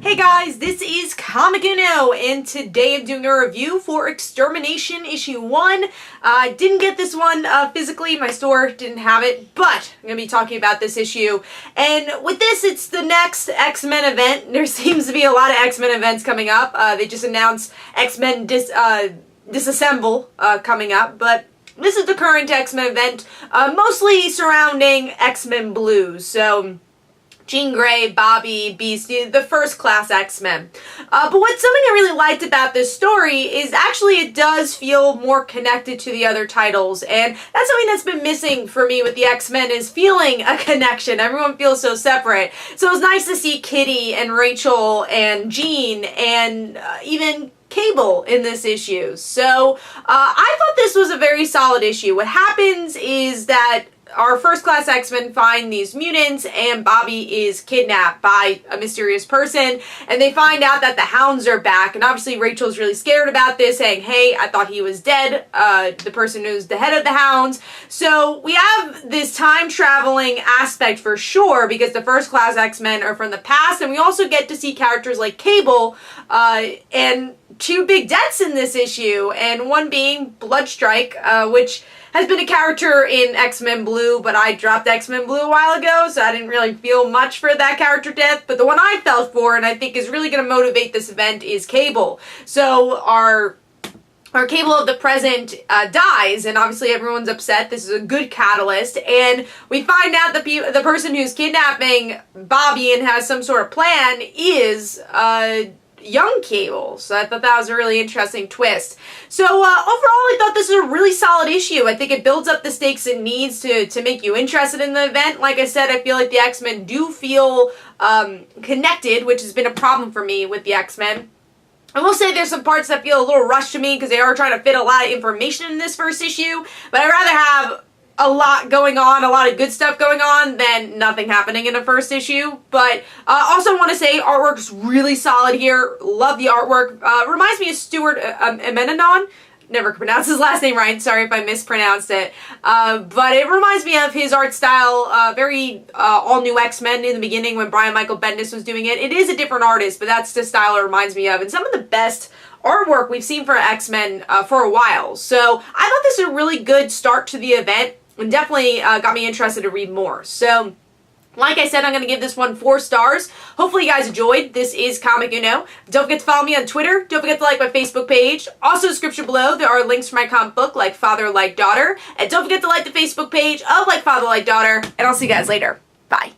Hey guys, this is Comic Uno, and today I'm doing a review for Extermination issue 1. I didn't get this one physically, my store didn't have it, but I'm going to be talking about this issue. And with this, it's the next X-Men event. There seems to be a lot of X-Men events coming up. They just announced X-Men Disassemble coming up, but this is the current X-Men event, mostly surrounding X-Men Blues. So Jean Grey, Bobby, Beast, the first class X-Men. But what's something I really liked about this story is actually it does feel more connected to the other titles, and that's something that's been missing for me with the X-Men, is feeling a connection. Everyone feels so separate. So it was nice to see Kitty and Rachel and Jean and even Cable in this issue. So I thought this was a very solid issue. What happens is that our first-class X-Men find these mutants, and Bobby is kidnapped by a mysterious person, and they find out that the Hounds are back, and obviously Rachel's really scared about this, saying, hey, I thought he was dead, the person who's the head of the Hounds. So we have this time-traveling aspect for sure, because the first-class X-Men are from the past, and we also get to see characters like Cable, and two big deaths in this issue, and one being Bloodstrike, which has been a character in X-Men Blue, but I dropped X-Men Blue a while ago, so I didn't really feel much for that character death. But the one I felt for, and I think is really going to motivate this event, is Cable. So our Cable of the present dies, and obviously everyone's upset. This is a good catalyst, and we find out that the person who's kidnapping Bobby and has some sort of plan is young Cable. So I thought that was a really interesting twist. So overall, I thought this was a really solid issue. I think it builds up the stakes it needs to make you interested in the event. Like I said, I feel like the X-Men do feel connected, which has been a problem for me with the X-Men. I will say there's some parts that feel a little rushed to me because they are trying to fit a lot of information in this first issue, but I'd rather have a lot going on, a lot of good stuff going on, than nothing happening in a first issue. But also want to say artwork's really solid here. Love the artwork. Reminds me of Stuart Amenanon. Never pronounced his last name right. Sorry if I mispronounced it. But it reminds me of his art style. Very all-new X-Men in the beginning when Brian Michael Bendis was doing it. It is a different artist, but that's the style it reminds me of. And some of the best artwork we've seen for X-Men for a while. So I thought this was a really good start to the event, and definitely got me interested to read more. So, like I said, I'm going to give this one 4 stars. Hopefully you guys enjoyed. This is Comic Uno. Don't forget to follow me on Twitter. Don't forget to like my Facebook page. Also, description below, there are links for my comic book, Like Father, Like Daughter. And don't forget to like the Facebook page of Like Father, Like Daughter. And I'll see you guys later. Bye.